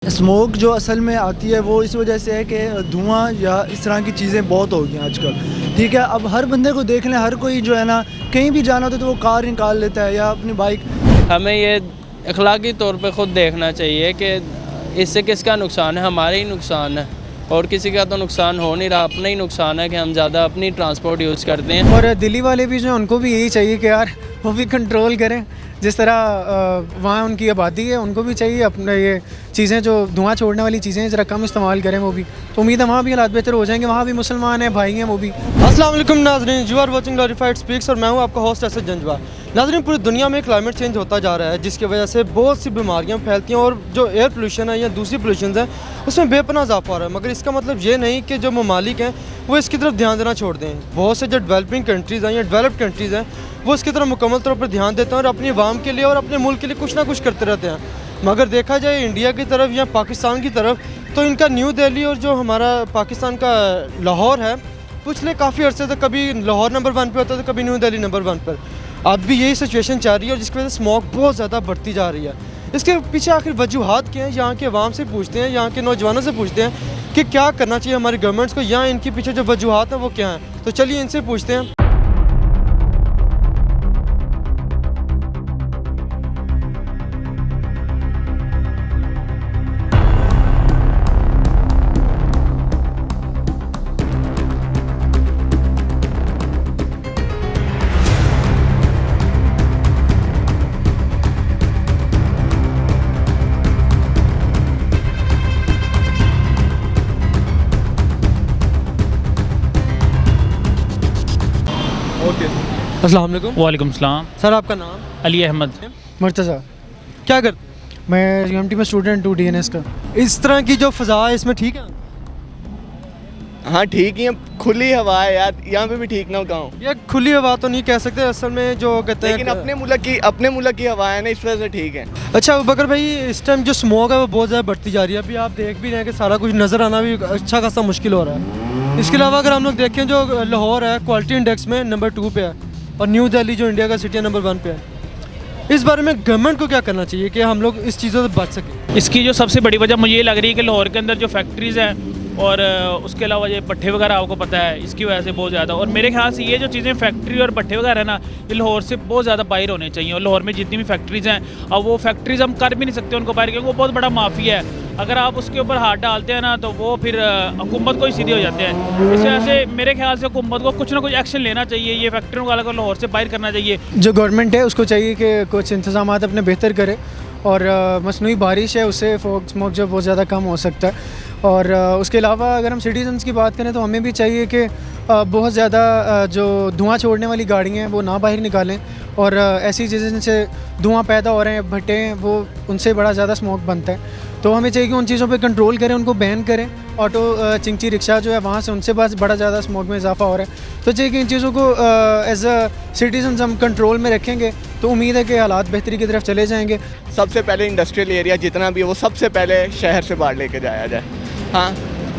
Smoke जो असल में आती है वो इस वजह से है कि धुआं या इस तरह की चीज़ें बहुत हो गई हैं आजकल। ठीक है, अब हर बंदे को देख लें, हर कोई जो है ना कहीं भी जाना होता है तो वो कार निकाल लेता है या अपनी बाइक। हमें ये अखलाकी तौर पे ख़ुद देखना चाहिए कि इससे किसका नुकसान है, हमारा ही नुकसान है और किसी का तो नुकसान हो नहीं रहा, अपना ही नुकसान है कि हम ज़्यादा अपनी ट्रांसपोर्ट यूज़ करते हैं। और दिल्ली वाले भी जो हैं उनको भी यही चाहिए कि यार वो भी कंट्रोल करें, जिस तरह वहाँ उनकी आबादी है उनको भी चाहिए अपने ये चीज़ें जो धुआं छोड़ने वाली चीज़ें ज़रा कम इस्तेमाल करें वो भी। तो उम्मीद है वहाँ भी हालात बेहतर हो जाएंगे, वहाँ भी मुसलमान हैं, भाई हैं वो भी। अस्सलाम वालेकुम नाज़रीन, you are watching glorified speaks और मैं हूँ आपका होस्ट असद जंजवा। नाज़रीन, पूरी दुनिया में क्लाइमेट चेंज होता जा रहा है जिसकी वजह से बहुत सी बीमारियाँ फैलती हैं और जो एयर पोल्यूशन है या दूसरी पोल्यूशन है उसमें बेपनाह इजाफा हो रहा है। मगर इसका मतलब ये नहीं कि जो ममालिक हैं वो इसकी तरफ ध्यान देना छोड़ दें। बहुत से जो डेवलपिंग कंट्रीज़ हैं या डेवलप्ड कंट्रीज़ हैं वो इसकी तरफ मुकम्मल तौर पर ध्यान देते हैं और अपनी आवाम के लिए और अपने मुल्क के लिए कुछ ना कुछ करते रहते हैं। मगर देखा जाए इंडिया की तरफ या पाकिस्तान की तरफ तो इनका न्यू दिल्ली और जो हमारा पाकिस्तान का लाहौर है पिछले काफ़ी अर्से से कभी लाहौर नंबर 1 पे होता था, कभी न्यू दिल्ली नंबर 1 पर। अब भी यही सिचुएशन चल रही है और जिसकी वजह से स्मोक बहुत ज़्यादा बढ़ती जा रही है। इसके पीछे आखिर वजूहात क्या हैं, यहाँ के अवाम से पूछते हैं, यहाँ के नौजवानों से पूछते हैं कि क्या करना चाहिए हमारी गवर्नमेंट्स को, या इनके पीछे जो वजूहात हैं वो क्या हैं। तो चलिए इनसे पूछते हैं। अस्सलाम वालेकुम। वालेकुम सलाम। सर आपका नाम? अली अहमद। मर्तज़ा। क्या कर? मैं यूएमटी में स्टूडेंट हूँ DNS का। इस तरह की जो फ़ज़ा है इसमें ठीक है? हाँ ठीक ही है, खुली हवा है यार, यहाँ पे भी ठीक ना हो कहाँ। ये खुली हवा तो नहीं कह सकते, असल में जो कहते हैं लेकिन अपने मुल्क की हवा है ना, इस वजह से ठीक है। अच्छा बकर भाई, इस टाइम जो स्मोक है वो बहुत ज़्यादा बढ़ती जा रही है। अभी आप देख भी रहे हैं कि सारा कुछ नज़र आना भी अच्छा खासा मुश्किल हो रहा है। इसके अलावा अगर हम लोग देखें जो लाहौर है क्वालिटी इंडेक्स में नंबर 2 पे है और न्यू दिल्ली जो इंडिया का सिटी है नंबर 1 पे है। इस बारे में गवर्नमेंट को क्या करना चाहिए कि हम लोग इस चीज़ों से बच सकें? इसकी जो सबसे बड़ी वजह मुझे ये लग रही है कि लाहौर के अंदर जो फैक्ट्रीज़ हैं और उसके अलावा ये भट्ठे वगैरह आपको पता है, इसकी वजह से बहुत ज़्यादा। और मेरे ख्याल से ये जो चीज़ें फैक्ट्री और भट्ठे वगैरह है ना, ये लाहौर से बहुत ज़्यादा बाहर होने चाहिए। और लाहौर में जितनी भी फैक्ट्रीज़ हैं, अब वो फैक्ट्रीज़ हम कर भी नहीं सकते उनको बाहर, क्योंकि वो बहुत बड़ा माफिया है। अगर आप उसके ऊपर हाथ डालते हैं ना तो वो फिर हुकूमत को ही सीधे हो जाते हैं। इस वजह से मेरे ख्याल से हुकूमत को कुछ ना कुछ एक्शन लेना चाहिए, ये फैक्ट्रियों को अलग लाहौर से बाहर करना चाहिए। जो गवर्नमेंट है उसको चाहिए कि कुछ इंतजाम अपने बेहतर करे और मसनूई बारिश है उससे फॉग स्मोक जो बहुत ज़्यादा कम हो सकता है। और उसके अलावा अगर हम सिटीजन्स की बात करें तो हमें भी चाहिए कि बहुत ज़्यादा जो धुआं छोड़ने वाली गाड़ियाँ हैं वो ना बाहर निकालें और ऐसी चीज़ें जिनसे धुआं पैदा हो रहे हैं, भट्टे हैं, वो उनसे बड़ा ज़्यादा स्मोक बनता है। तो हमें चाहिए कि उन चीज़ों पे कंट्रोल करें, उनको बैन करें। ऑटो चिंची रिक्शा जो है वहाँ से उनसे बस बड़ा ज़्यादा स्मोक में इजाफा हो रहा है। तो चाहिए कि इन चीज़ों को एज अ सिटीजन्स हम कंट्रोल में रखेंगे तो उम्मीद है कि हालात बेहतरी की तरफ चले जाएंगे। सबसे पहले इंडस्ट्रियल एरिया जितना भी है वो सबसे पहले शहर से बाहर लेके जाया जाए। हाँ,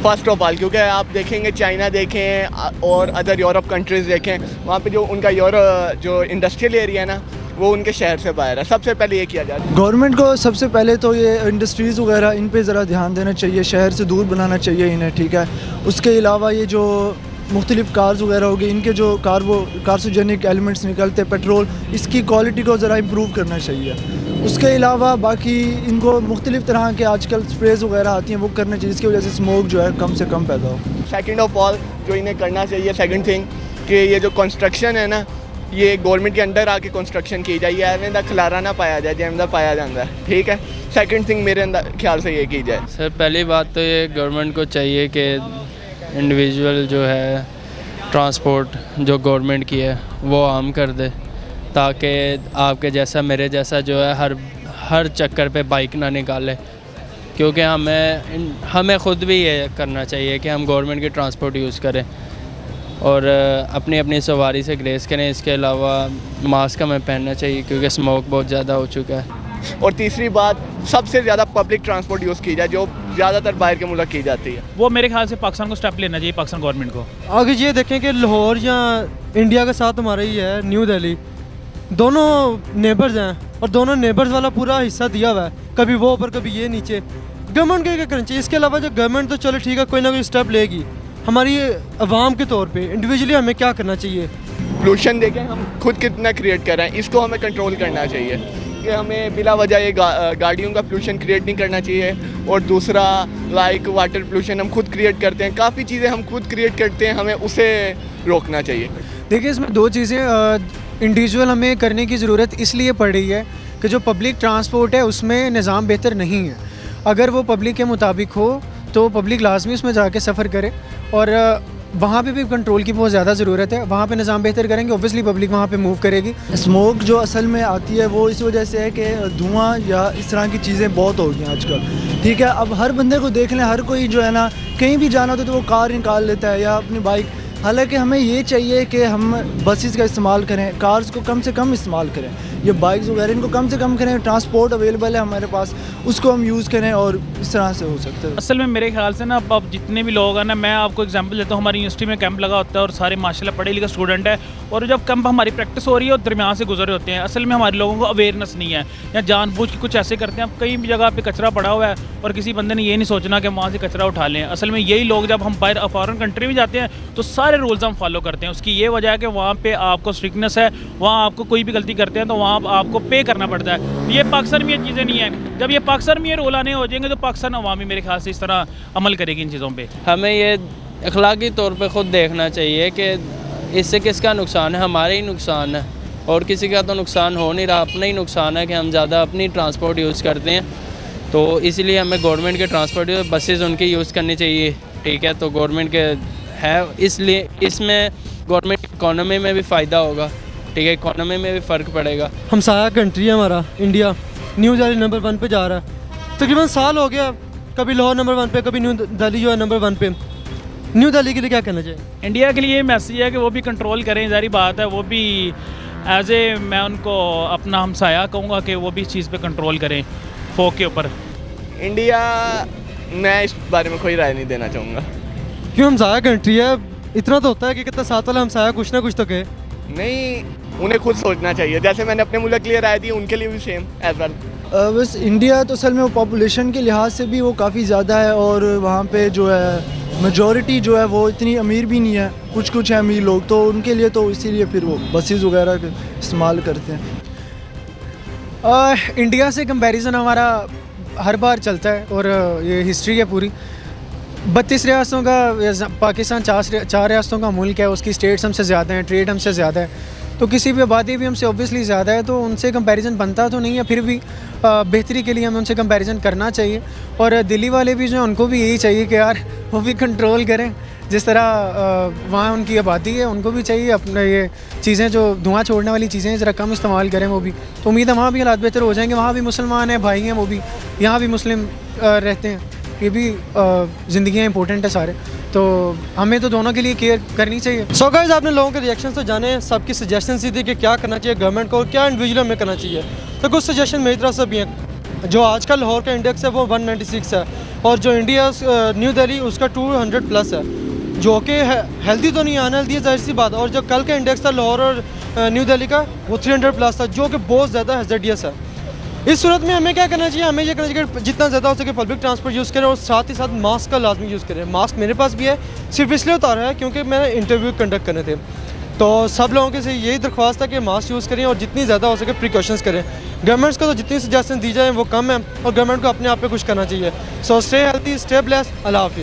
फर्स्ट ऑफ ऑल, क्योंकि आप देखेंगे चाइना देखें और अदर यूरोप कंट्रीज़ देखें, वहाँ पे जो उनका जो इंडस्ट्रियल एरिया है ना वो उनके शहर से बाहर है। सबसे पहले ये किया जाए। गवर्नमेंट को सबसे पहले तो ये इंडस्ट्रीज़ वगैरह इन पे ज़रा ध्यान देना चाहिए, शहर से दूर बनाना चाहिए इन्हें। ठीक है, उसके अलावा ये जो मुख्तलिफ़ कार्स वगैरह होगी, इनके जो कार्सिनोजेनिक एलिमेंट्स निकलते हैं, पेट्रोल, इसकी क्वालिटी को ज़रा इम्प्रूव करना चाहिए। उसके अलावा बाकी इनको मुख्तलिफ़ तरह के आजकल स्प्रेज वगैरह आती हैं वो करना चाहिए, जिसकी वजह से स्मोक जो है कम से कम पैदा हो। सेकेंड ऑफ ऑल जो इन्हें करना चाहिए, सेकेंड थिंग कि ये जो कंस्ट्रक्शन है ना, ये गवर्नमेंट के अंडर आके कंस्ट्रक्शन की जाए, एवं दा खलारा ना पाया जाए जैसा पाया जाता है। ठीक है, सेकंड थिंग मेरे ख्याल से ये की जाए। सर पहली बात तो ये गवर्नमेंट को चाहिए कि इंडिविजुअल जो है ट्रांसपोर्ट जो गवर्नमेंट की है वो आम कर दे, ताकि आपके जैसा मेरे जैसा जो है हर चक्कर पे बाइक ना निकाले। क्योंकि हमें ख़ुद भी ये करना चाहिए कि हम गवर्नमेंट की ट्रांसपोर्ट यूज़ करें और अपनी अपनी सवारी से ग्रेस करें। इसके अलावा मास्क हमें पहनना चाहिए क्योंकि स्मोक बहुत ज़्यादा हो चुका है। और तीसरी बात, सबसे ज़्यादा पब्लिक ट्रांसपोर्ट यूज़ की जाए जो ज़्यादातर बाहर के मुल्क की जाती है। वो मेरे ख्याल से पाकिस्तान को स्टेप लेना चाहिए, पाकिस्तान गवर्नमेंट को। आगे ये देखें कि लाहौर या इंडिया के साथ हमारा ही है न्यू दिल्ली, दोनों नेबर्स हैं और दोनों नेबर्स वाला पूरा हिस्सा दिया हुआ है, कभी वो ऊपर कभी ये नीचे। गवर्नमेंट को क्या करना चाहिए? इसके अलावा जो गवर्नमेंट तो चलो ठीक है कोई ना कोई स्टेप लेगी, हमारी आवाम के तौर पे इंडिविजुअली हमें क्या करना चाहिए? पोल्यूशन देखें हम खुद कितना क्रिएट कर रहे हैं, इसको हमें कंट्रोल करना चाहिए कि हमें बिला वजह ये गाड़ियों का पोल्यूशन क्रिएट नहीं करना चाहिए। और दूसरा लाइक वाटर पोल्यूशन हम खुद क्रिएट करते हैं, काफ़ी चीज़ें हम खुद क्रिएट करते हैं, हमें उसे रोकना चाहिए। देखिए इसमें दो चीज़ें इंडिविजुअल हमें करने की ज़रूरत इसलिए पड़ रही है कि जो पब्लिक ट्रांसपोर्ट है उसमें निज़ाम बेहतर नहीं है। अगर वो पब्लिक के मुताबिक हो तो पब्लिक लाजमी उसमें जाके सफ़र करे, और वहाँ पे भी कंट्रोल की बहुत ज़्यादा ज़रूरत है। वहाँ पे निज़ाम बेहतर करेंगे, ऑब्वियसली पब्लिक वहाँ पे मूव करेगी। स्मोक जो असल में आती है वो इस वजह से है कि धुआं या इस तरह की चीज़ें बहुत हो गई हैं आजकल, ठीक है। अब हर बंदे को देख लें, हर कोई जो है ना कहीं भी जाना होता है तो वो कार निकाल लेता है या अपनी बाइक। हालांकि हमें ये चाहिए कि हम बसेस का इस्तेमाल करें, कार्स को कम से कम इस्तेमाल करें, ये बाइक्स वगैरह इनको कम से कम करें। ट्रांसपोर्ट अवेलेबल है हमारे पास, उसको हम यूज़ करें और इस तरह से हो सकता है। असल में मेरे ख्याल से ना अब जितने भी लोग हैं ना, मैं आपको एग्जांपल देता हूँ, हमारी यूनिवर्सिटी में कैंप लगा होता है और सारे माशाल्लाह पढ़े लिखे स्टूडेंट है, और जब कैंप हमारी प्रैक्टिस हो रही है और दरमियान से गुजरे होते हैं, असल में हमारे लोगों को अवेयरनेस नहीं है या जानबूझ के कुछ ऐसे करते हैं। अब कई जगह पे कचरा पड़ा हुआ है और किसी बंदे ने ये नहीं सोचना कि वहाँ से कचरा उठा लें। असल में यही लोग जब हम बाहर फॉरेन कंट्री में जाते हैं तो सारे रूल्स हम फॉलो करते हैं। उसकी ये वजह है कि वहाँ पे आपको स्ट्रिक्टनेस है, वहाँ आपको कोई भी गलती करते हैं तो वहाँ आपको पे करना पड़ता है। ये पाकिस्तान में ये चीज़ें नहीं है। जब ये पाकिस्तान में ये रूल आने हो जाएंगे तो पाकिस्तान अवामी मेरे ख्याल से इस तरह अमल करेगी इन चीज़ों पे। हमें ये अखलाकी तौर पे ख़ुद देखना चाहिए कि इससे किसका नुकसान है, हमारे ही नुकसान है और किसी का तो नुकसान हो नहीं रहा, अपना ही नुकसान है कि हम ज़्यादा अपनी ट्रांसपोर्ट यूज़ करते हैं। तो इसलिए हमें गवर्नमेंट के ट्रांसपोर्ट बसेस उनकी यूज़ करनी चाहिए, ठीक है। तो गवर्नमेंट के है, इसलिए इसमें गवर्नमेंट इकॉनमी में भी फ़ायदा होगा, ठीक है, इकॉनमी में भी फ़र्क पड़ेगा। हमसाया कंट्री है हमारा इंडिया, न्यू दिल्ली नंबर 1 पे जा रहा है। तकरीबन साल हो गया, कभी लाहौर नंबर 1 पे, कभी न्यू दिल्ली जो है नंबर 1 पे। न्यू दिल्ली के लिए क्या कहना चाहिए? इंडिया के लिए ये मैसेज है कि वो भी कंट्रोल करें, ज़ाहिर बात है वो भी एज ए मैं उनको अपना हमसाया कहूँगा कि वो भी इस चीज़ पे कंट्रोल करें फोक के ऊपर। इंडिया, मैं इस बारे में कोई राय नहीं देना चाहूँगा। क्यों? हमसाया कंट्री है, इतना तो होता है कि कितना साथ वाला हमसाया कुछ ना कुछ तो कहे। नहीं, उन्हें खुद सोचना चाहिए, जैसे मैंने अपने मुल्क के लिए राय दी उनके लिए भी सेम एज वेल। बस इंडिया तो असल में वो पॉपुलेशन के लिहाज से भी वो काफ़ी ज़्यादा है और वहाँ पे जो है मेजॉरिटी जो है वो इतनी अमीर भी नहीं है, कुछ कुछ है अमीर लोग, तो उनके लिए तो इसीलिए फिर वो बसेस वगैरह के इस्तेमाल करते हैं। इंडिया से कंपैरिजन हमारा हर बार चलता है और ये हिस्ट्री है पूरी। 32 रियासतों का पाकिस्तान 4 रियासतों का मुल्क है, उसकी स्टेट्स हमसे ज़्यादा हैं, ट्रेड हमसे ज़्यादा है, तो किसी भी आबादी भी हमसे ऑब्वियसली ज़्यादा है, तो उनसे कंपैरिजन बनता तो नहीं है, फिर भी बेहतरी के लिए हमें उनसे कंपैरिजन करना चाहिए। और दिल्ली वाले भी जो हैं उनको भी यही चाहिए कि यार वो भी कंट्रोल करें, जिस तरह वहाँ उनकी आबादी है उनको भी चाहिए अपने ये चीज़ें जो धुआं छोड़ने वाली चीज़ें ज़रा कम इस्तेमाल करें वो भी। तो उम्मीद है वहाँ भी हालात बेहतर हो जाएंगे। वहाँ भी मुसलमान हैं, भाई हैं, वो भी यहाँ भी मुस्लिम रहते हैं, ये भी ज़िंदगियाँ इंपॉर्टेंट है सारे, तो हमें तो दोनों के लिए केयर करनी चाहिए। सो गाइस, आपने लोगों के रिएक्शन तो जाने, सबकी सजेशन सी थी कि क्या करना चाहिए गवर्नमेंट को और क्या इंडिविजुअल में करना चाहिए। तो कुछ सजेशन मेरी तरफ से भी हैं। जो आज का लाहौर का इंडेक्स है वो 196 है और जो इंडिया न्यू दिल्ली उसका 200 प्लस है, जो कि हेल्दी तो नहीं, अनहेल्दी है, जाहिर सी बात। और जो कल का इंडेक्स था लाहौर और न्यू दिल्ली का वो 300 प्लस था, जो कि बहुत ज़्यादा हैज़र्डियस है। इस सूरत में हमें क्या करना चाहिए? हमें ये करना चाहिए कि जितना ज़्यादा हो सके पब्लिक ट्रांसपोर्ट यूज़ करें और साथ ही साथ मास्क का लाजमी यूज़ करें। मास्क मेरे पास भी है, सिर्फ इसलिए उतारा है क्योंकि मैंने इंटरव्यू कंडक्ट करने थे, तो सब लोगों के से यही दरख्वास्त है कि मास्क यूज़ करें और जितनी ज़्यादा हो सके प्रिकॉशंस करें। गवर्नमेंट्स को तो जितनी सजेशन दी जाए वो कम है और गवर्नमेंट को अपने आप पे कुछ करना चाहिए। So stay healthy, stay blessed, अल्लाह हाफिज़।